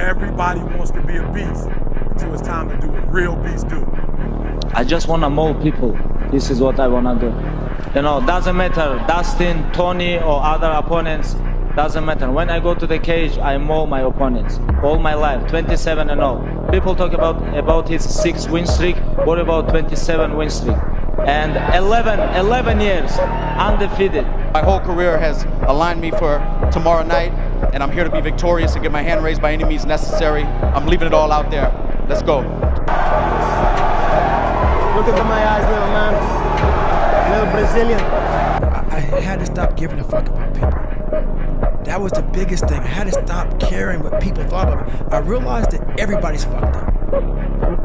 Everybody wants to be a beast until it's time to do what real beasts do. I just want to mold people. This is what I want to do. You know, doesn't matter, Dustin, Tony, or other opponents, doesn't matter. When I go to the cage, I mold my opponents. All my life, 27-0. People talk about his 6 win streak. What about 27 win streak? And 11 years undefeated. My whole career has aligned me for tomorrow night, and I'm here to be victorious and get my hand raised by any means necessary. I'm leaving it all out there. Let's go. Look into my eyes, little man. Little Brazilian. I had to stop giving a fuck about people. That was the biggest thing. I had to stop caring what people thought about me. I realized that everybody's fucked up.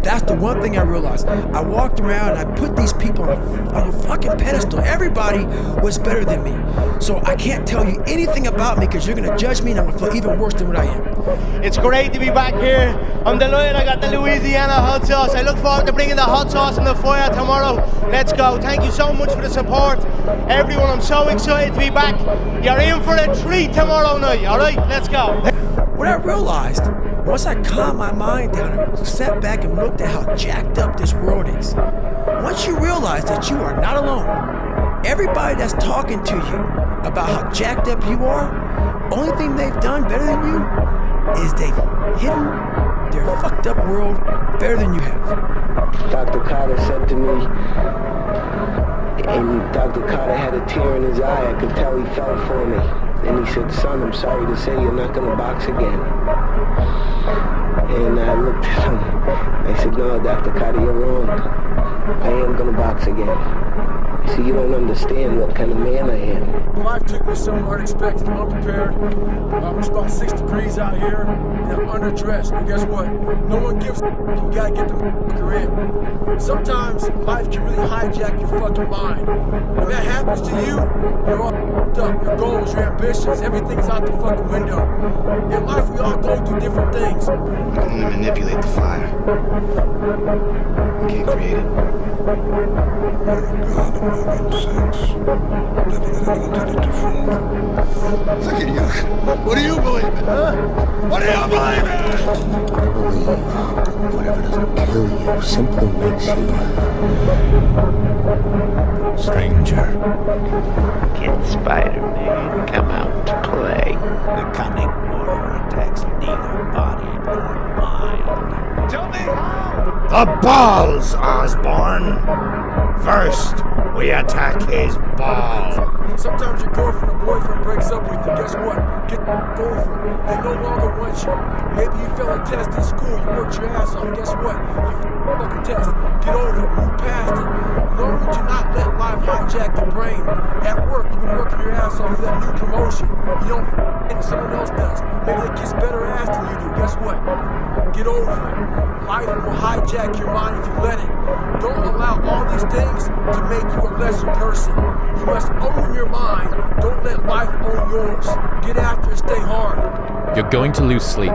That's the one thing I realized. I walked around and I put these people on a fucking pedestal. Everybody was better than me. So I can't tell you anything about me because you're going to judge me and I'm going to feel even worse than what I am. It's great to be back here. I'm delighted I got the Louisiana hot sauce. I look forward to bringing the hot sauce in the fire tomorrow. Let's go. Thank you so much for the support. Everyone, I'm so excited to be back. You're in for a treat tomorrow night, all right? Let's go. What I realized, once I calmed my mind down and sat back and looked at how jacked up this world is, once you realize that you are not alone, everybody that's talking to you about how jacked up you are, only thing they've done better than you is they've hidden their fucked up world better than you have. Dr. Carter said to me, and Dr. Carter had a tear in his eye. I could tell he felt for me. And he said, son, I'm sorry to say you're not going to box again. And I looked at him. I said, no, Dr. Carter, you're wrong. I am going to box again. He said, you don't understand what kind of man I am. Life took me somewhere unexpected, unprepared. It's about 6 degrees out here, and I'm underdressed. But guess what? No one gives a you gotta get the fucker in. Sometimes life can really hijack your fucking mind. When that happens to you, you're all up. Your goals, your ambitions, everything's out the fucking window. In life, we all go through different things. You can only manipulate the fire. You can't create it. You're a god among insects. Never anything any different. Look at you. What do you believe in? Huh? What do you believe in? I believe whatever doesn't kill you simply makes you Stranger. Can Spider-Man come out to play? The cunning warrior attacks neither body nor mind. Tell me how! The balls, Osborn! First, we attack his balls. Sometimes your girlfriend or boyfriend breaks up with you. Guess what? Get over it. They no longer want you. Maybe you failed a test in school. You worked your ass off. Guess what? You fucking test. Get over it. Move past it. Learn to not let life hijack your brain. At work, you've been working your ass off for that new promotion. You don't and someone else does. Maybe they kiss better ass than you do. Guess what? Get over it. Life will hijack your mind if you let it. Don't allow all these things to make you a lesser person. You must own your mind. Don't let life own yours. Get after it, stay hard. You're going to lose sleep.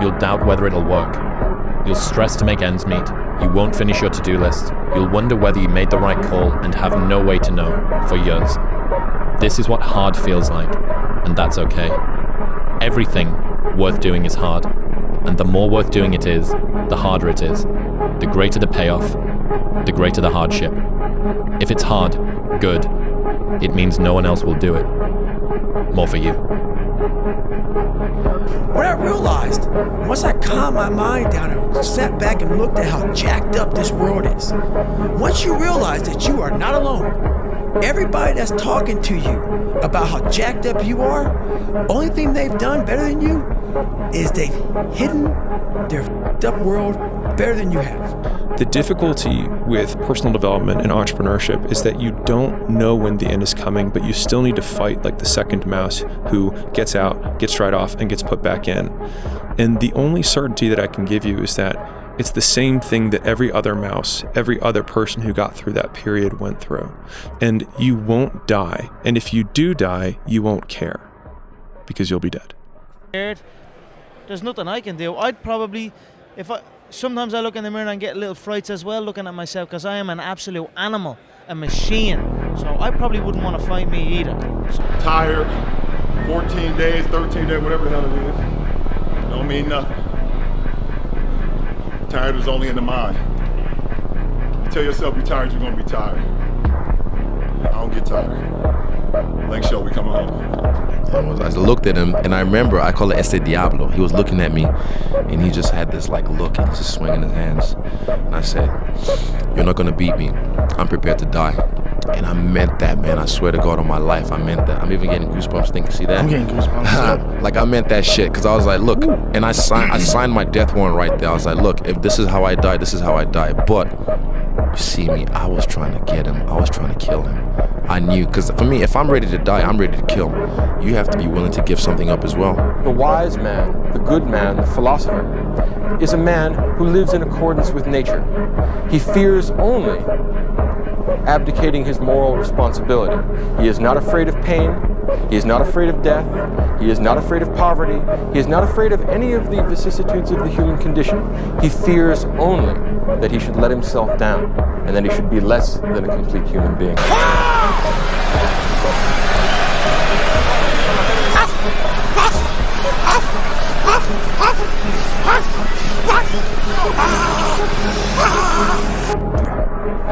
You'll doubt whether it'll work. You'll stress to make ends meet. You won't finish your to-do list. You'll wonder whether you made the right call and have no way to know for years. This is what hard feels like, and that's okay. Everything worth doing is hard, and the more worth doing it is, the harder it is. The greater the payoff, the greater the hardship. If it's hard, good. It means no one else will do it. More for you. What I realized, once I calmed my mind down and sat back and looked at how jacked up this world is, once you realize that you are not alone, everybody that's talking to you about how jacked up you are, only thing they've done better than you is they've hidden their fucked up world better than you have. The difficulty with personal development and entrepreneurship is that you don't know when the end is coming, but you still need to fight like the second mouse who gets out, gets right off, and gets put back in. And the only certainty that I can give you is that it's the same thing that every other mouse, every other person who got through that period went through. And you won't die. And if you do die, you won't care because you'll be dead. There's nothing I can do. I'd probably, sometimes I look in the mirror and get little frights as well looking at myself because I am an absolute animal, a machine. So I probably wouldn't want to fight me either. Tired, 14 days, 13 days, whatever the hell it is. Don't mean nothing. Tired is only in the mind. You tell yourself you're tired, you're gonna be tired. I don't get tired. Next show, we coming home. I looked at him, and I remember, I call it Ese Diablo. He was looking at me, and he just had this like look, and he's just swinging his hands. And I said, "You're not gonna beat me. I'm prepared to die." And I meant that, man. I swear to God on my life, I meant that. I'm even getting goosebumps thinking, see that? I'm getting goosebumps. Like, I meant that shit, because I was like, look, and I signed my death warrant right there. I was like, look, if this is how I die, this is how I die. But, you see me, I was trying to get him. I was trying to kill him. I knew, because for me, if I'm ready to die, I'm ready to kill. You have to be willing to give something up as well. The wise man, the good man, the philosopher, is a man who lives in accordance with nature. He fears only abdicating his moral responsibility. He is not afraid of pain. He is not afraid of death. He is not afraid of poverty. He is not afraid of any of the vicissitudes of the human condition. He fears only that he should let himself down and that he should be less than a complete human being.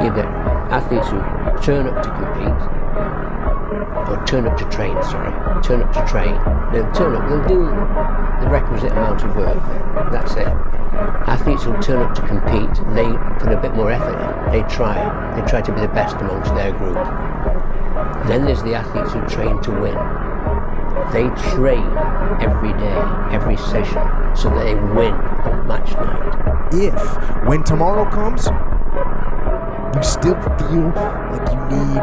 Either athletes who turn up to compete, or turn up to train, turn up to train. They'll turn up, they'll do the requisite amount of work, that's it. Athletes who turn up to compete, they put a bit more effort in, they try to be the best amongst their group. Then there's the athletes who train to win. They train every day, every session, so that they win on match night. If, when tomorrow comes, you still feel like you need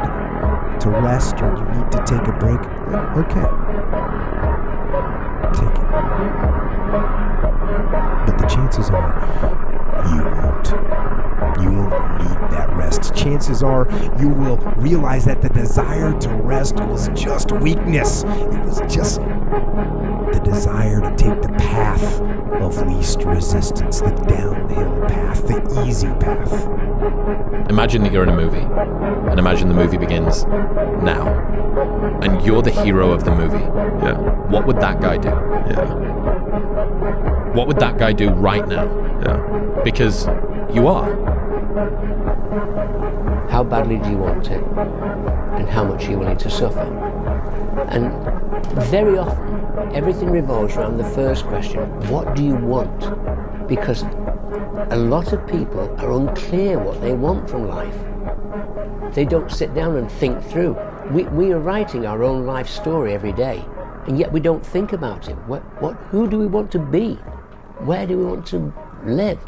to rest or you need to take a break, then okay. Take it. But the chances are you won't. You won't need that rest. Chances are you will realize that the desire to rest was just weakness. It was just the desire to take the path of least resistance, the downhill path, the easy path. Imagine that you're in a movie, and imagine the movie begins now, and you're the hero of the movie. Yeah. What would that guy do? Yeah. What would that guy do right now? Yeah. Because you are. How badly do you want it? And how much are you willing to suffer? And very often, everything revolves around the first question, what do you want? Because a lot of people are unclear what they want from life. They don't sit down and think through. We are writing our own life story every day, and yet we don't think about it. Who do we want to be? Where do we want to live?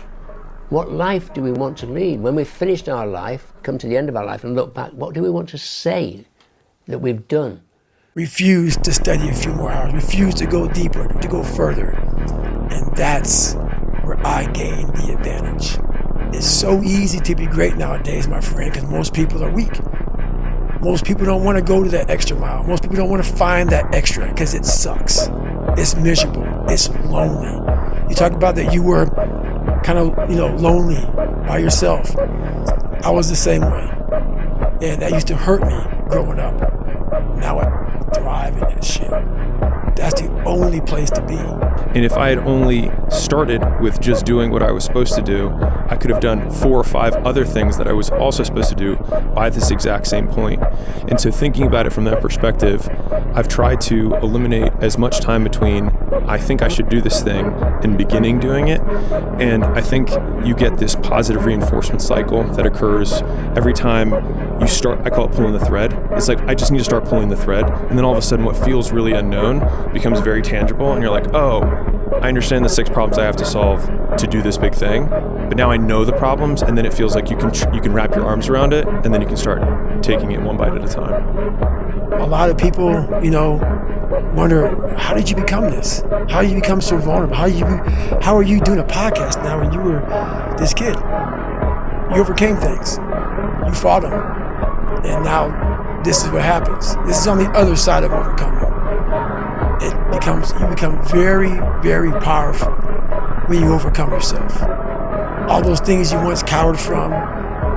What life do we want to lead? When we've finished our life, come to the end of our life and look back, what do we want to say that we've done? Refuse to study a few more hours, refuse to go deeper, to go further. And that's where I gain the advantage. It's so easy to be great nowadays, my friend, because most people are weak. Most people don't want to go to that extra mile. Most people don't want to find that extra because it sucks. It's miserable. It's lonely. You talk about that you were kind of, lonely by yourself. I was the same way. And that used to hurt me growing up. Now I thrive in that shit. That's the only place to be. And if I had only started with just doing what I was supposed to do, I could have done 4 or 5 other things that I was also supposed to do by this exact same point. And so thinking about it from that perspective, I've tried to eliminate as much time between I think I should do this thing and beginning doing it. And I think you get this positive reinforcement cycle that occurs every time you start, I call it pulling the thread. It's like, I just need to start pulling the thread. And then all of a sudden what feels really unknown becomes very tangible. And you're like, oh, I understand the 6 problems I have to solve to do this big thing. But now I know the problems, and then it feels like you can wrap your arms around it, and then you can start taking it one bite at a time. A lot of people, wonder, how did you become this? How did you become so vulnerable? How are you doing a podcast now when you were this kid? You overcame things. You fought them. And now this is what happens. This is on the other side of overcoming. You become very, very powerful when you overcome yourself. All those things you once cowered from,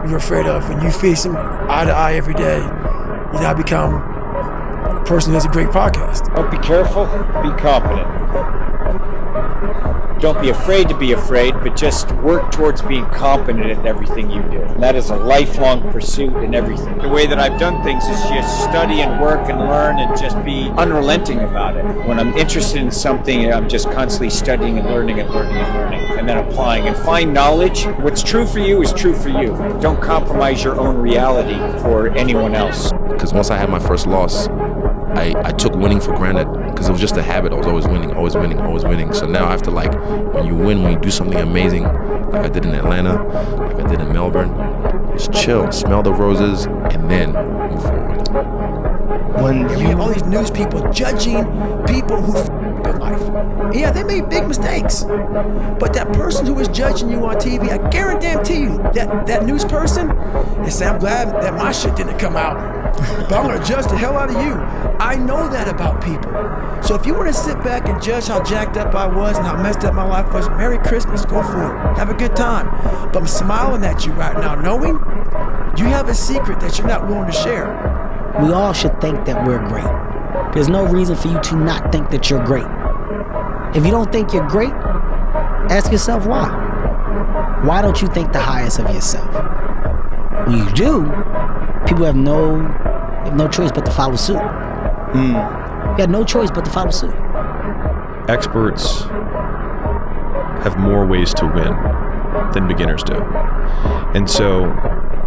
you were afraid of, when you face them eye to eye every day, you now become a person who has a great podcast. Don't be careful, be competent. Don't be afraid to be afraid, but just work towards being competent at everything you do. And that is a lifelong pursuit in everything. The way that I've done things is just study and work and learn and just be unrelenting about it. When I'm interested in something, I'm just constantly studying and learning and learning and learning, and then applying. And find knowledge. What's true for you is true for you. Don't compromise your own reality for anyone else. Because once I had my first loss, I took winning for granted because it was just a habit. I was always winning, always winning, always winning. So now I have to, like, when you win, when you do something amazing, like I did in Atlanta, like I did in Melbourne, just chill, smell the roses, and then move forward. And we have all these news people judging people who in life. Yeah, they made big mistakes. But that person who is judging you on TV, I guarantee you, that news person, they say, I'm glad that my shit didn't come out. But I'm gonna judge the hell out of you. I know that about people. So if you want to sit back and judge how jacked up I was and how messed up my life was, Merry Christmas, go for it. Have a good time. But I'm smiling at you right now, knowing you have a secret that you're not willing to share. We all should think that we're great. There's no reason for you to not think that you're great. If you don't think you're great, ask yourself why. Why don't you think the highest of yourself? When you do, people have no choice but to follow suit. You got no choice but to follow suit. Experts have more ways to win than beginners do. And so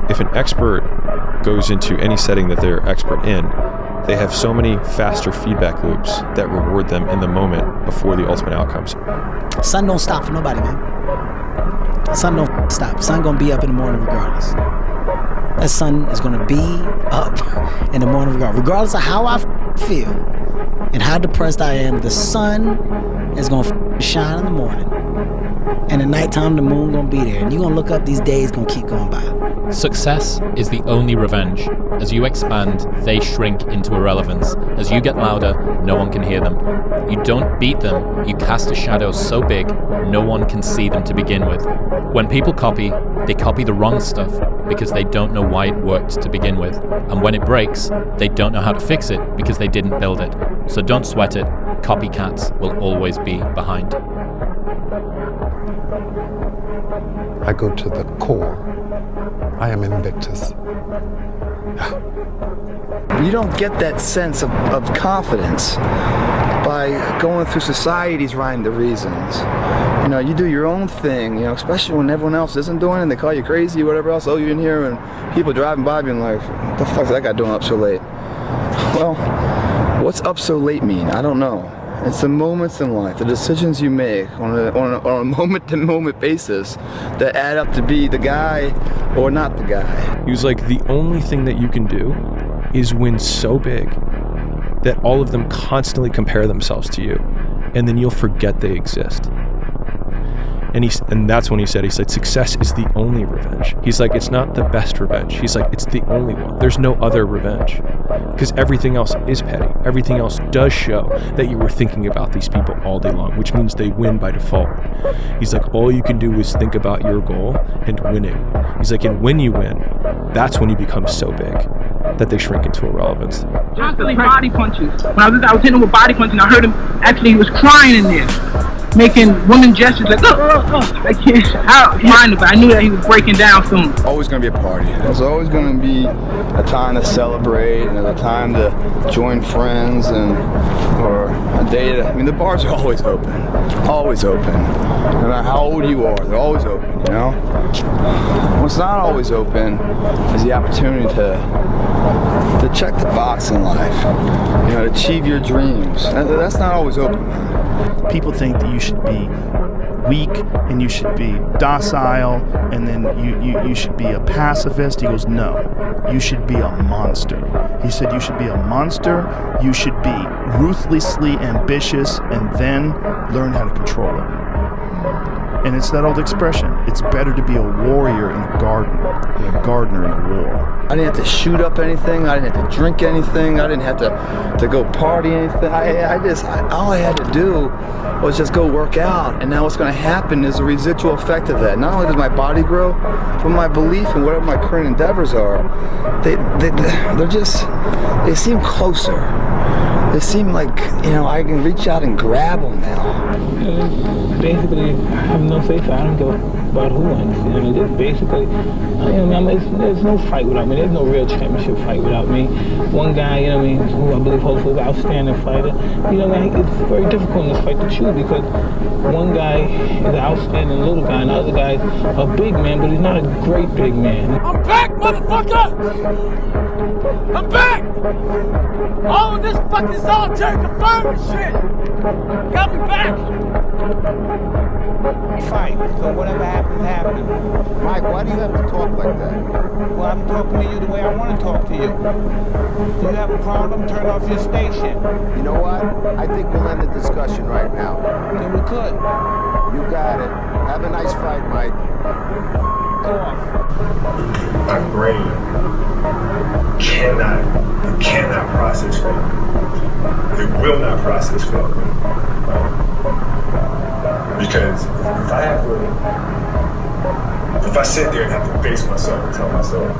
if an expert goes into any setting that they're expert in, they have so many faster feedback loops that reward them in the moment before the ultimate outcomes. Sun don't stop for nobody, man. Sun don't stop. Sun gonna be up in the morning regardless. That sun is gonna be up in the morning regardless of how I feel and how depressed I am. The sun is gonna shine in the morning, and at nighttime the moon gonna be there, and you gonna look up, these days gonna keep going by. Success is the only revenge. As you expand, they shrink into irrelevance. As you get louder, no one can hear them. You don't beat them, you cast a shadow so big, no one can see them to begin with. When people copy, they copy the wrong stuff because they don't know why it worked to begin with. And when it breaks, they don't know how to fix it because they didn't build it. So don't sweat it. Copycats will always be behind. I go to the core. I am Invictus. You don't get that sense of confidence by going through society's rhyme the reasons. You know, you do your own thing, you know, especially when everyone else isn't doing it and they call you crazy or whatever else. Oh, you're in here and people driving by being like, what the fuck is that guy doing up so late? Well, what's up so late mean? I don't know. It's the moments in life, the decisions you make on a moment-to-moment basis that add up to be the guy or not the guy. He was like, the only thing that you can do is win so big that all of them constantly compare themselves to you, and then you'll forget they exist. And that's when he said, success is the only revenge. He's like, it's not the best revenge. He's like, it's the only one. There's no other revenge. Because everything else is petty. Everything else does show that you were thinking about these people all day long, which means they win by default. He's like, all you can do is think about your goal and winning. He's like, and when you win, that's when you become so big that they shrink into irrelevance. Constantly body punches. When I was hitting him with body punches, and I heard him, actually he was crying in there, making woman gestures like, I can't mind it, but I knew that he was breaking down soon. Always gonna be a party. There's always gonna be a time to celebrate and a time to join friends or a day to, I mean, the bars are always open. Always open. No matter how old you are, they're always open, you know? What's not always open is the opportunity to check the box in life, you know, to achieve your dreams. That's not always open, man. People think that you should be weak and you should be docile and then you should be a pacifist. He goes, no, you should be a monster. He said you should be a monster, you should be ruthlessly ambitious and then learn how to control it. And it's that old expression, it's better to be a warrior in a garden than a gardener in a war. I didn't have to shoot up anything, I didn't have to drink anything, I didn't have to go party anything. All I had to do was just go work out, and now what's going to happen is a residual effect of that. Not only does my body grow, but my belief in whatever my current endeavors are, they seem closer. It seemed like, you know, I can reach out and grab them now. Basically, I have no say so. I don't go about who wins. You know, I mean, just basically, there's no fight without me. There's no real championship fight without me. One guy, you know what I mean, who I believe hopefully is an outstanding fighter. You know, man, it's very difficult in this fight to choose because one guy is an outstanding little guy, and the other guy's a big man, but he's not a great big man. I'm back, motherfucker! I'm back! All of this fucking solitary confinement shit got me back! Fight, so whatever happens, happens. Mike, why do you have to talk like that? Well, I'm talking to you the way I want to talk to you. If you have a problem, turn off your station. You know what? I think we'll end the discussion right now. Then we could. You got it. Have a nice fight, Mike. Go off. My brain cannot process failure. It will not process failure. Because if I sit there and have to face myself and tell myself,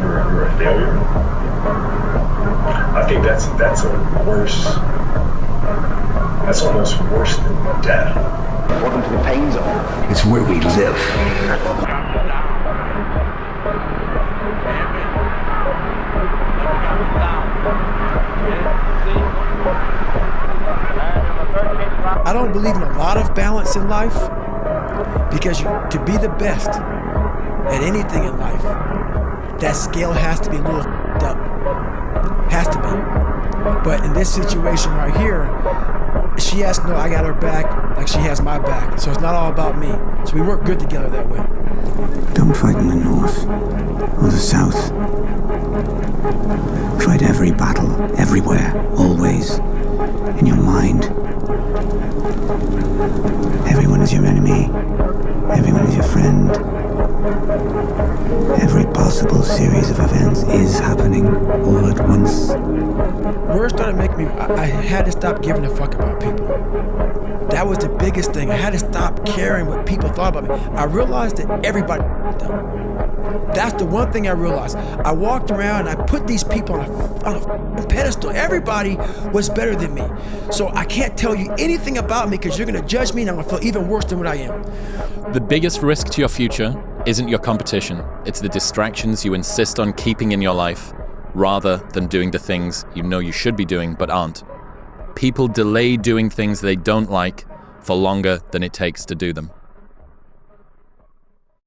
you're a failure, I think that's almost worse than death. Welcome to the pain zone. It's where we live. I don't believe in a lot of balance in life because to be the best at anything in life, that scale has to be a little up. Has to be. But in this situation right here, she has to know I got her back like she has my back. So it's not all about me. So we work good together that way. Don't fight in the north or the south. Fight every battle, everywhere, always, in your mind. Everyone is your enemy. Everyone is your friend. Every possible series of events is happening all at once. Words started making me, I had to stop giving a fuck about people. That was the biggest thing. I had to stop caring what people thought about me. I realized that everybody them. That's the one thing I realized. I walked around and I put these people on a pedestal. Everybody was better than me. So I can't tell you anything about me because you're going to judge me and I'm going to feel even worse than what I am. The biggest risk to your future isn't your competition. It's the distractions you insist on keeping in your life rather than doing the things you know you should be doing but aren't. People delay doing things they don't like for longer than it takes to do them.